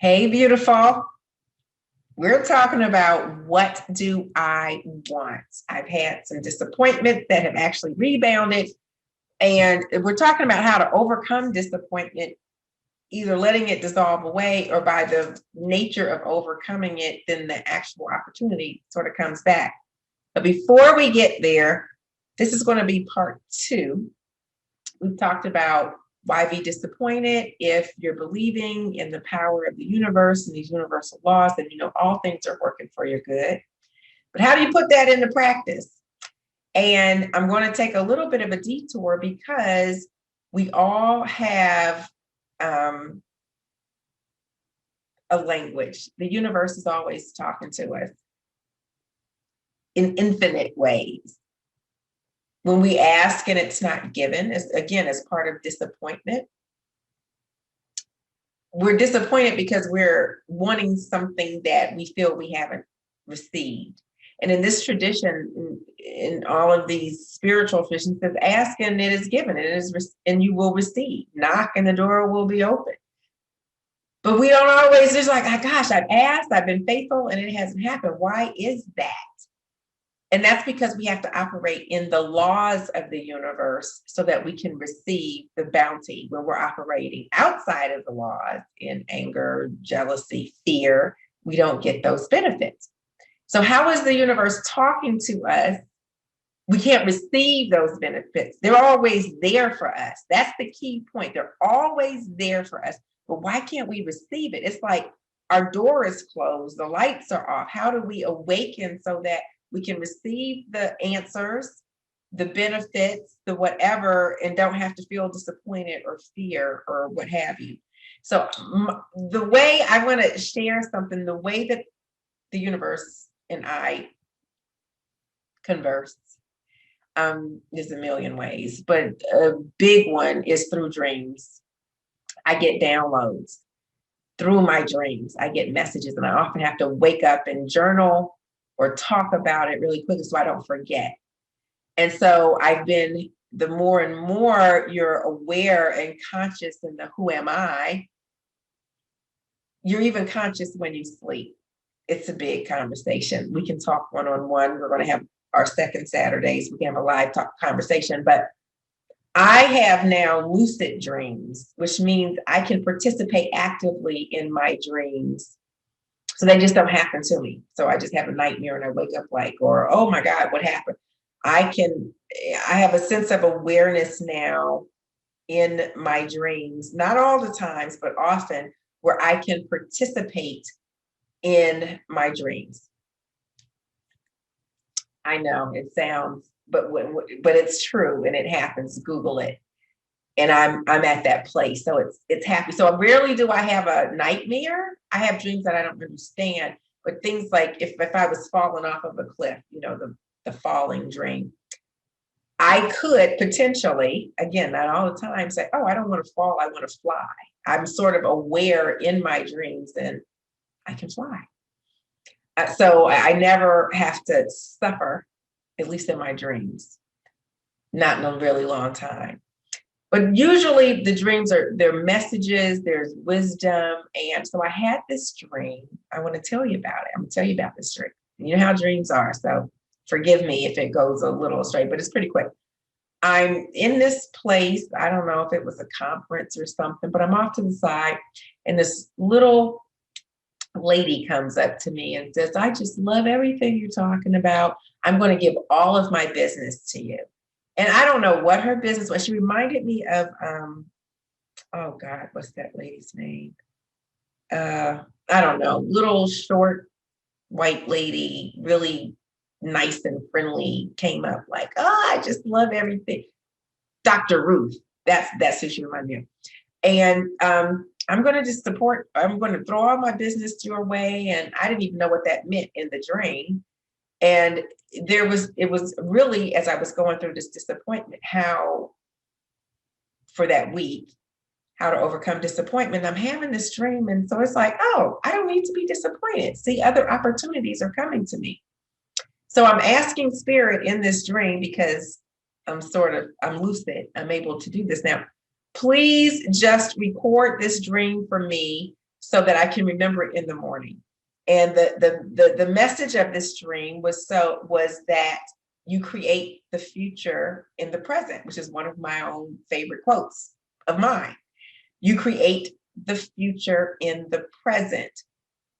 Hey, beautiful. We're talking about what do I want? I've had some disappointment that have actually rebounded. And we're talking about how to overcome disappointment, either letting it dissolve away or by the nature of overcoming it, then the actual opportunity sort of comes back. But before we get there, this is going to be part two. We've talked about why be disappointed if you're believing in the power of the universe and these universal laws, and you know all things are working for your good. But how do you put that into practice? And I'm going to take a little bit of a detour because we all have a language. The universe is always talking to us in infinite ways. When we ask and it's not given, as part of disappointment. We're disappointed because we're wanting something that we feel we haven't received. And in this tradition, in all of these spiritual traditions, says ask and it is given, and you will receive. Knock and the door will be open. But we don't always, just like, oh, gosh, I've asked, I've been faithful, and it hasn't happened. Why is that? And that's because we have to operate in the laws of the universe so that we can receive the bounty. When we're operating outside of the laws in anger, jealousy, fear, we don't get those benefits. So how is the universe talking to us? We can't receive those benefits. They're always there for us. That's the key point. They're always there for us. But why can't we receive it? It's like our door is closed, the lights are off. How do we awaken so that we can receive the answers, the benefits, the whatever, and don't have to feel disappointed or fear or what have you? So the way I want to share something, the way that the universe and I converse, there's a million ways, but a big one is through dreams. I get downloads through my dreams. I get messages, and I often have to wake up and journal or talk about it really quickly so I don't forget. And so I've been, the more and more you're aware and conscious in the who am I, you're even conscious when you sleep. It's a big conversation. We can talk one-on-one. We're going to have our second Saturdays. We can have a live talk conversation. But I have now lucid dreams, which means I can participate actively in my dreams. So they just don't happen to me. So I just have a nightmare and I wake up like, or, oh my God, what happened? I have a sense of awareness now in my dreams, not all the times, but often, where I can participate in my dreams. I know it sounds, but it's true and it happens. Google it. And I'm at that place. So it's happy. So rarely do I have a nightmare. I have dreams that I don't understand, but things like if I was falling off of a cliff, the falling dream, I could potentially, again, not all the time, say, oh, I don't want to fall, I want to fly. I'm sort of aware in my dreams and I can fly. So I never have to suffer, at least in my dreams, not in a really long time. But usually the dreams they're messages, there's wisdom. And so I had this dream. I want to tell you about it. I'm going to tell you about this dream. You know how dreams are. So forgive me if it goes a little astray, but it's pretty quick. I'm in this place. I don't know if it was a conference or something, but I'm off to the side. And this little lady comes up to me and says, I just love everything you're talking about. I'm going to give all of my business to you. And I don't know what her business was. She reminded me of, oh God, what's that lady's name? I don't know, little short white lady, really nice and friendly, came up like, oh, I just love everything. Dr. Ruth, that's who she reminded me of. And I'm going to just support, I'm going to throw all my business your way. And I didn't even know what that meant in the dream. And it was really, as I was going through this disappointment, how for that week, how to overcome disappointment, I'm having this dream. And so it's like, oh, I don't need to be disappointed. See, other opportunities are coming to me. So I'm asking spirit in this dream, because I'm lucid. I'm able to do this now. Please just record this dream for me so that I can remember it in the morning. And the message of this dream was that you create the future in the present, which is one of my own favorite quotes of mine. You create the future in the present.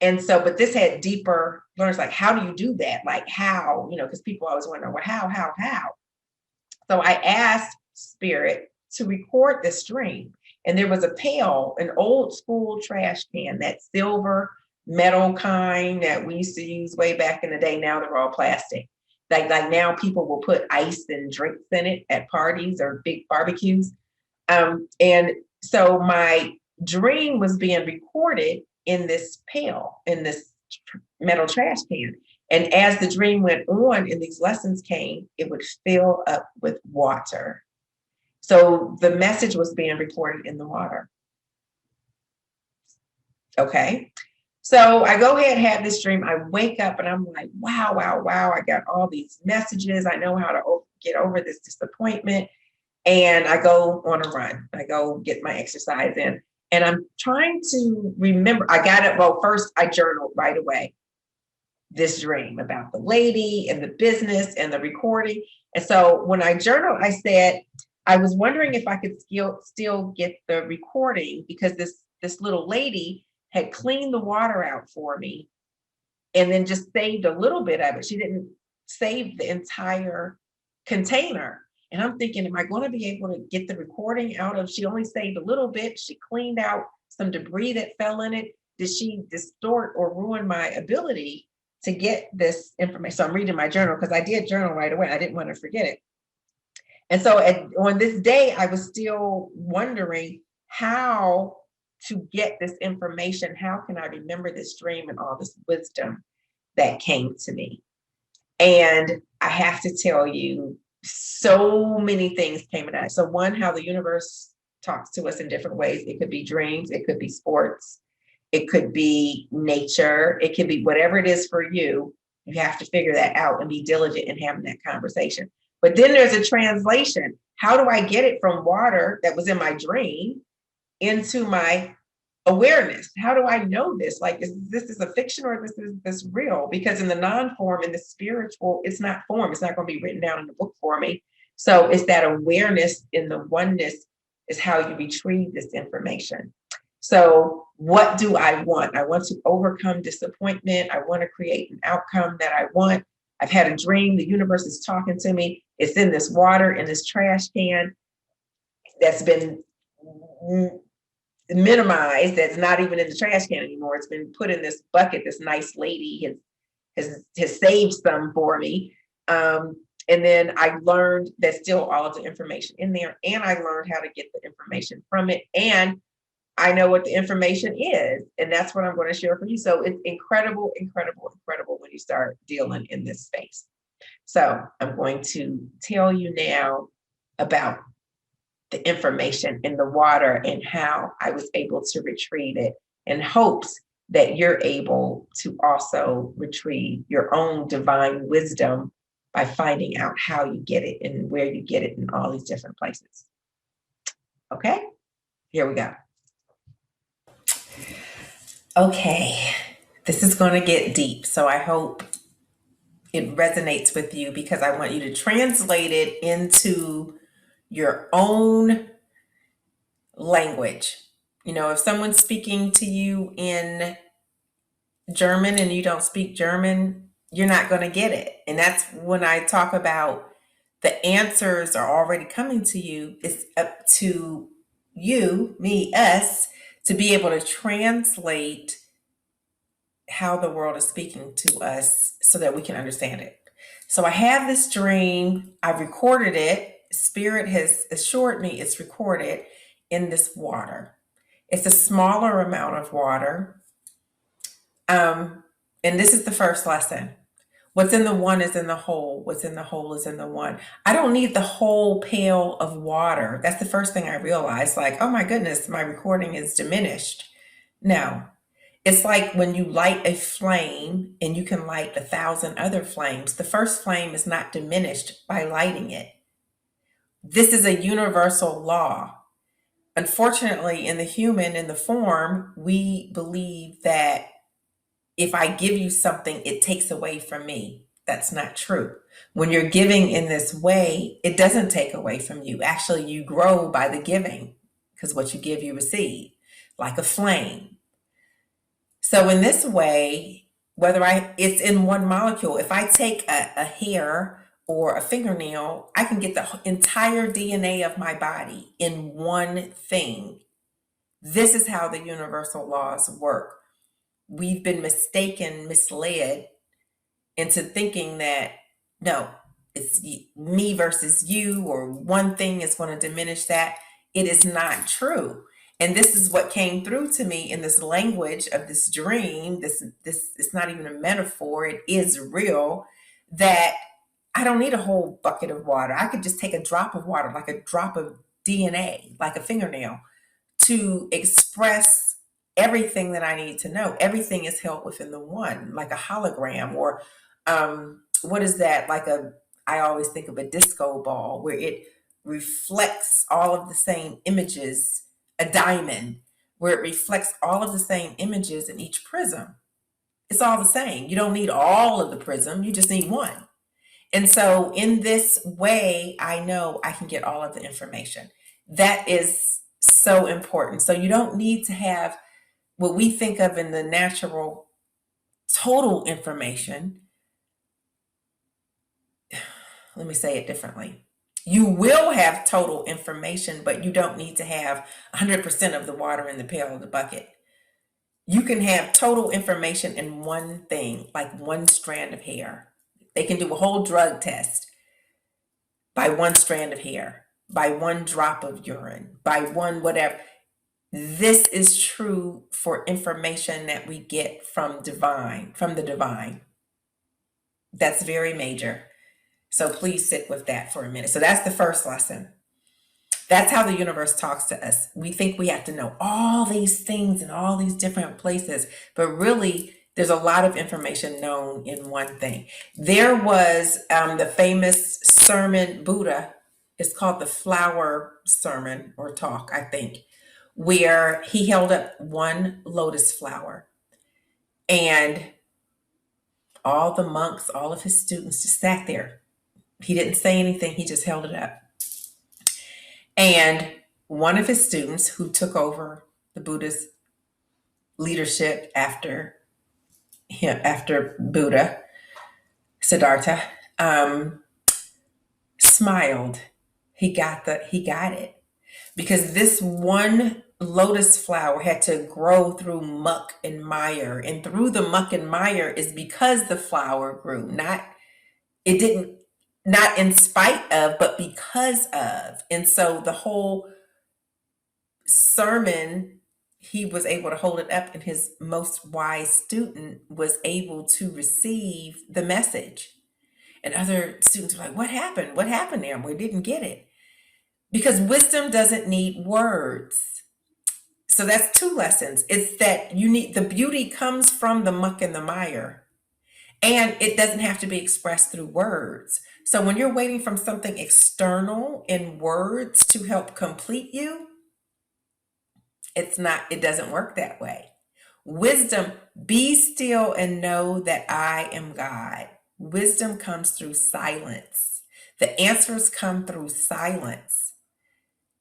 And so, but this had deeper learners, like, how do you do that? Like, how, because people always want to know, well, how? So I asked Spirit to record this dream. And there was a pail, an old school trash can, that silver metal kind that we used to use way back in the day. Now they're all plastic. Like now people will put ice and drinks in it at parties or big barbecues. And so my dream was being recorded in this pail, in this metal trash can. And as the dream went on and these lessons came, it would fill up with water. So the message was being recorded in the water. Okay. So I go ahead and have this dream. I wake up and I'm like, wow. I got all these messages. I know how to get over this disappointment. And I go on a run. I go get my exercise in. And I'm trying to remember. I got it. Well, first I journaled right away this dream about the lady and the business and the recording. And so when I journaled, I said, I was wondering if I could still get the recording, because this little lady had cleaned the water out for me and then just saved a little bit of it. She didn't save the entire container. And I'm thinking, am I going to be able to get the recording out of, she only saved a little bit. She cleaned out some debris that fell in it. Did she distort or ruin my ability to get this information? So I'm reading my journal, because I did journal right away. I didn't want to forget it. And so on this day, I was still wondering how to get this information. How can I remember this dream and all this wisdom that came to me? And I have to tell you, so many things came in. So one, how the universe talks to us in different ways. It could be dreams, it could be sports, it could be nature, it could be whatever it is for you. You have to figure that out and be diligent in having that conversation. But then there's a translation. How do I get it from water that was in my dream into my awareness? How do I know this? Like, is this a fiction or is this real? Because in the non-form, in the spiritual, it's not form. It's not going to be written down in the book for me. So it's that awareness in the oneness is how you retrieve this information. So what do I want? I want to overcome disappointment. I want to create an outcome that I want. I've had a dream. The universe is talking to me. It's in this water, in this trash can that's been minimized, that's not even in the trash can anymore. It's been put in this bucket. This nice lady has saved some for me. And then I learned there's still all of the information in there. And I learned how to get the information from it. And I know what the information is. And that's what I'm going to share for you. So it's incredible when you start dealing in this space. So I'm going to tell you now about the information in the water and how I was able to retrieve it, in hopes that you're able to also retrieve your own divine wisdom by finding out how you get it and where you get it in all these different places. Okay, here we go. Okay, this is going to get deep, so I hope it resonates with you, because I want you to translate it into your own language. If someone's speaking to you in German and you don't speak German, you're not going to get it. And that's when I talk about the answers are already coming to you. It's up to you, me, us, to be able to translate how the world is speaking to us so that we can understand it. So I have this dream. I've recorded it. Spirit has assured me it's recorded in this water. It's a smaller amount of water. And this is the first lesson. What's in the one is in the whole. What's in the whole is in the one. I don't need the whole pail of water. That's the first thing I realized. Like, oh my goodness, my recording is diminished. No. It's like when you light a flame and you can light 1,000 other flames. The first flame is not diminished by lighting it. This is a universal law. unfortunately, in the form, we believe that if I give you something, it takes away from me. That's not true. When you're giving in this way, it doesn't take away from you. Actually, you grow by the giving, because what you give, you receive, like a flame. So in this way, it's in one molecule. If I take a hair or a fingernail, I can get the entire DNA of my body in one thing. This is how the universal laws work. We've been misled into thinking that no, it's me versus you, or one thing is going to diminish that. It is not true. And this is what came through to me in this language of this dream. This it's not even a metaphor, it is real, that I don't need a whole bucket of water. I could just take a drop of water, like a drop of DNA, like a fingernail, to express everything that I need to know. Everything is held within the one, like a hologram, or what is that? I always think of a disco ball where it reflects all of the same images, a diamond, where it reflects all of the same images in each prism. It's all the same. You don't need all of the prism, you just need one. And so in this way, I know I can get all of the information. That is so important. So you don't need to have what we think of in the natural total information. Let me say it differently. You will have total information, but you don't need to have 100% of the water in the pail or the bucket. You can have total information in one thing, like one strand of hair. They can do a whole drug test by one strand of hair, by one drop of urine, by one whatever. This is true for information that we get from the divine. That's very major. So please sit with that for a minute. So that's the first lesson. That's how the universe talks to us. We think we have to know all these things in all these different places, but really, there's a lot of information known in one thing. There was the famous sermon Buddha. It's called the flower sermon or talk, I think, where he held up one lotus flower, and all the monks, all of his students just sat there. He didn't say anything, he just held it up. And one of his students, who took over the Buddha's leadership after Buddha, Siddhartha, smiled. He got it, because this one lotus flower had to grow through muck and mire, and through the muck and mire is because the flower grew. Not in spite of, but because of. And so the whole sermon, he was able to hold it up, and his most wise student was able to receive the message. And other students were like, what happened? What happened there? We didn't get it. Because wisdom doesn't need words. So that's two lessons. It's that the beauty comes from the muck and the mire. And it doesn't have to be expressed through words. So when you're waiting from something external in words to help complete you, it doesn't work that way. Wisdom, be still and know that I am God. Wisdom comes through silence. The answers come through silence.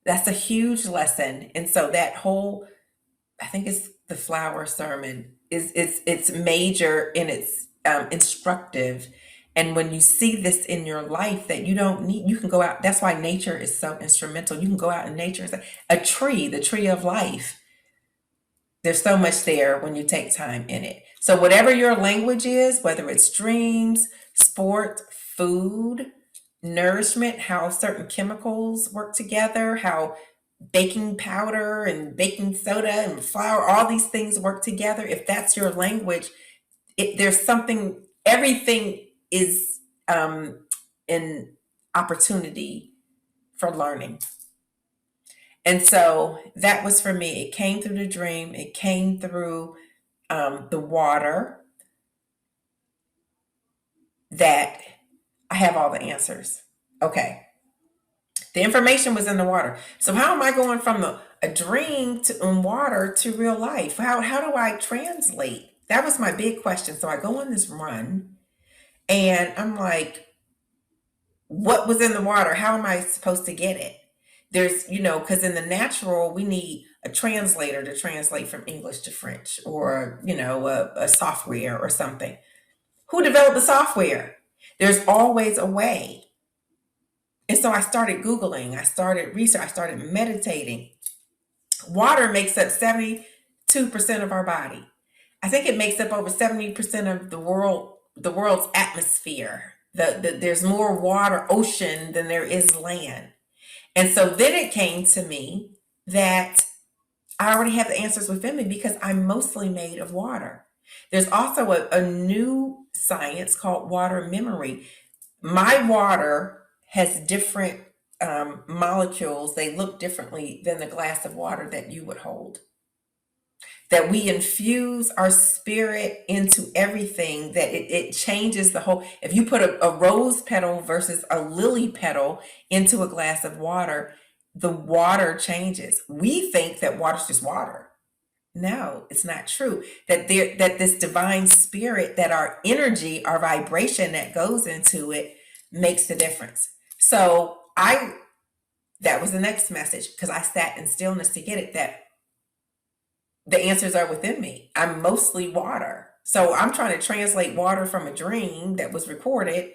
That's a huge lesson. And so that whole, I think it's the flower sermon, it's major and it's instructive. And when you see this in your life, that you can go out. That's why nature is so instrumental. You can go out in nature. It's like a tree, the tree of life. There's so much there when you take time in it. So whatever your language is, whether it's dreams, sport, food, nourishment, how certain chemicals work together, how baking powder and baking soda and flour, all these things work together. If that's your language, everything is an opportunity for learning. And so that was for me. It came through the dream. It came through the water, that I have all the answers. Okay. The information was in the water. So how am I going from a dream to in water to real life? How do I translate? That was my big question. So I go on this run and I'm like, what was in the water? How am I supposed to get it? There's, because in the natural, we need a translator to translate from English to French, or, a software or something. Who developed the software? There's always a way. And so I started Googling, I started research, I started meditating. Water makes up 72% of our body. I think it makes up over 70% of the world's atmosphere. There's more water, ocean, than there is land. And so then it came to me that I already have the answers within me because I'm mostly made of water. There's also a new science called water memory. My water has different molecules. They look differently than the glass of water that you would hold. That we infuse our spirit into everything, that it changes the whole. If you put a rose petal versus a lily petal into a glass of water, the water changes. We think that water's just water. No, it's not true. That this divine spirit, that our energy, our vibration that goes into it makes the difference. So that was the next message, because I sat in stillness to get it, that the answers are within me. I'm mostly water. So I'm trying to translate water from a dream that was recorded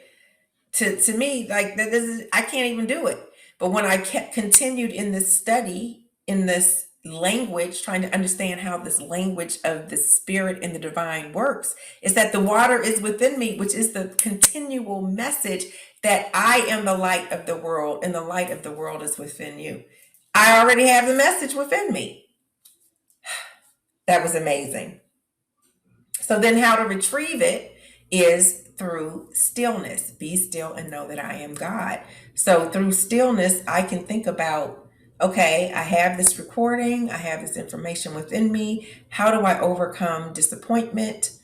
to me, like this is, I can't even do it. But when I continued in this study, in this language, trying to understand how this language of the spirit and the divine works, is that the water is within me, which is the continual message that I am the light of the world and the light of the world is within you. I already have the message within me. That was amazing. So then how to retrieve it is through stillness. Be still and know that I am God. So through stillness, I can think about, okay, I have this recording, I have this information within me. How do I overcome disappointment?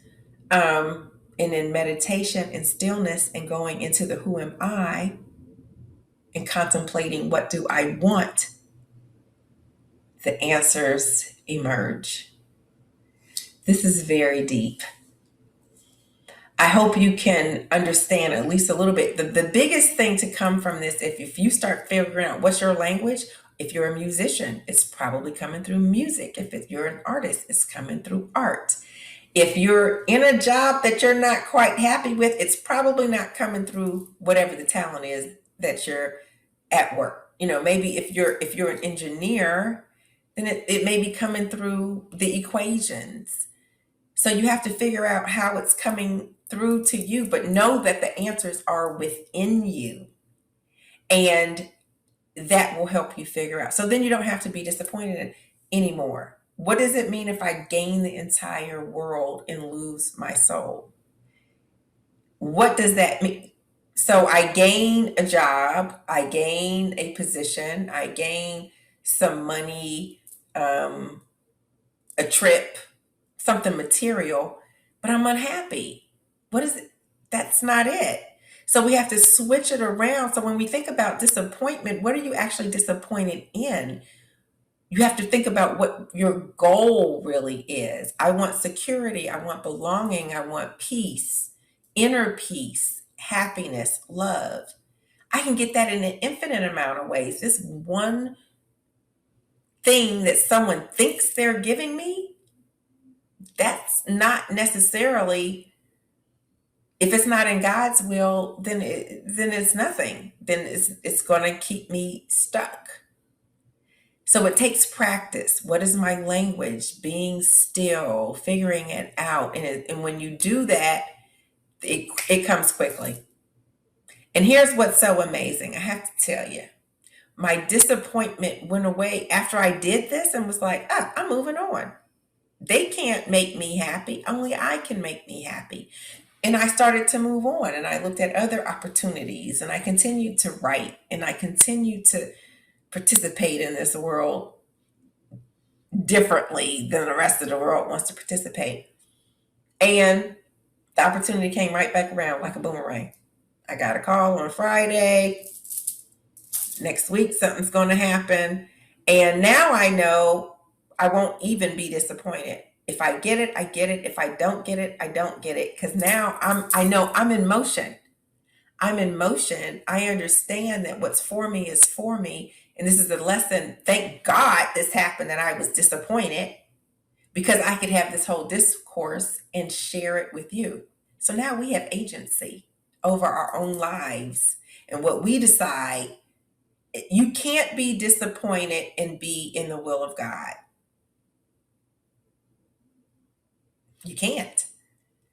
And in meditation and stillness and going into the who am I and contemplating what do I want, the answers emerge. This is very deep. I hope you can understand at least a little bit. The biggest thing to come from this, if you start figuring out what's your language, if you're a musician, it's probably coming through music. If you're an artist, it's coming through art. If you're in a job that you're not quite happy with, it's probably not coming through whatever the talent is that you're at work. Maybe if you're an engineer, then it may be coming through the equations. So you have to figure out how it's coming through to you, but know that the answers are within you. And that will help you figure out. So then you don't have to be disappointed anymore. What does it mean if I gain the entire world and lose my soul? What does that mean? So I gain a job, I gain a position, I gain some money, a trip, something material, but I'm unhappy. What is it? That's not it. So we have to switch it around. So when we think about disappointment, what are you actually disappointed in? You have to think about what your goal really is. I want security. I want belonging. I want peace, inner peace, happiness, love. I can get that in an infinite amount of ways. This one thing that someone thinks they're giving me, that's not necessarily, if it's not in God's will, then it's nothing. Then it's going to keep me stuck. So it takes practice. What is my language? Being still, figuring it out. And when you do that, it comes quickly. And here's what's so amazing. I have to tell you, my disappointment went away after I did this and was like, I'm moving on. They can't make me happy. Only I can make me happy. And I started to move on, and I looked at other opportunities, and I continued to write, and I continued to participate in this world differently than the rest of the world wants to participate. And the opportunity came right back around like a boomerang. I got a call on Friday. Next week, something's going to happen. And now I know I won't even be disappointed. If I get it, I get it. If I don't get it, I don't get it. Because now I know I'm in motion. I'm in motion. I understand that what's for me is for me. And this is a lesson. Thank God this happened that I was disappointed, because I could have this whole discourse and share it with you. So now we have agency over our own lives and what we decide. You can't be disappointed and be in the will of God. You can't.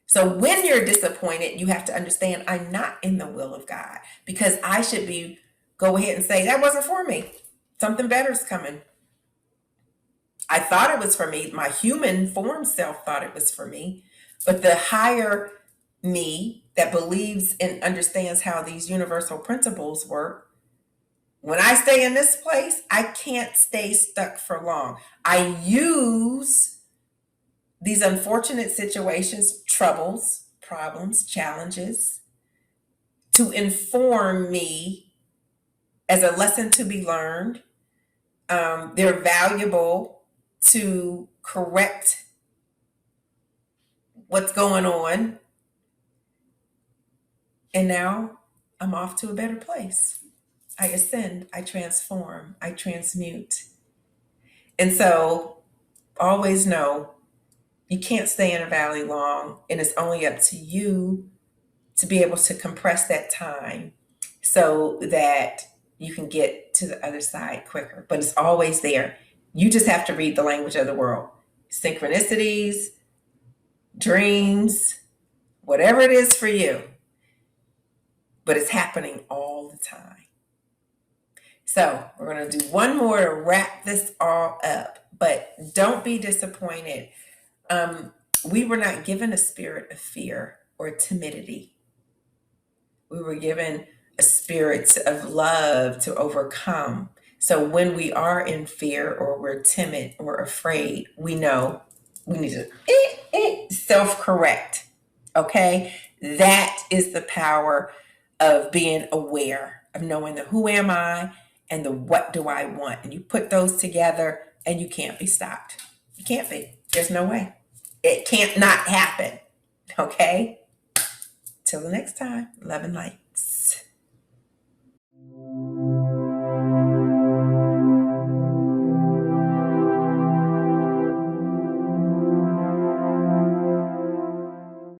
So when you're disappointed, you have to understand I'm not in the will of God, because I should be go ahead and say that wasn't for me. Something better is coming. I thought it was for me. My human form self thought it was for me, but the higher me that believes and understands how these universal principles work, when I stay in this place, I can't stay stuck for long. I use these unfortunate situations, troubles, problems, challenges to inform me as a lesson to be learned. They're valuable to correct what's going on. And now I'm off to a better place. I ascend, I transform, I transmute. And so always know you can't stay in a valley long, and it's only up to you to be able to compress that time so that you can get to the other side quicker. But it's always there. You just have to read the language of the world. Synchronicities, dreams, whatever it is for you. But it's happening all the time. So we're going to do one more to wrap this all up. But don't be disappointed. We were not given a spirit of fear or timidity. We were given a spirit of love to overcome. So when we are in fear or we're timid or afraid, we know we need to self-correct. Okay? That is the power of being aware, of knowing the who am I and the what do I want. And you put those together and you can't be stopped. You can't be. There's no way. It can't not happen. Okay? Till the next time, love and lights.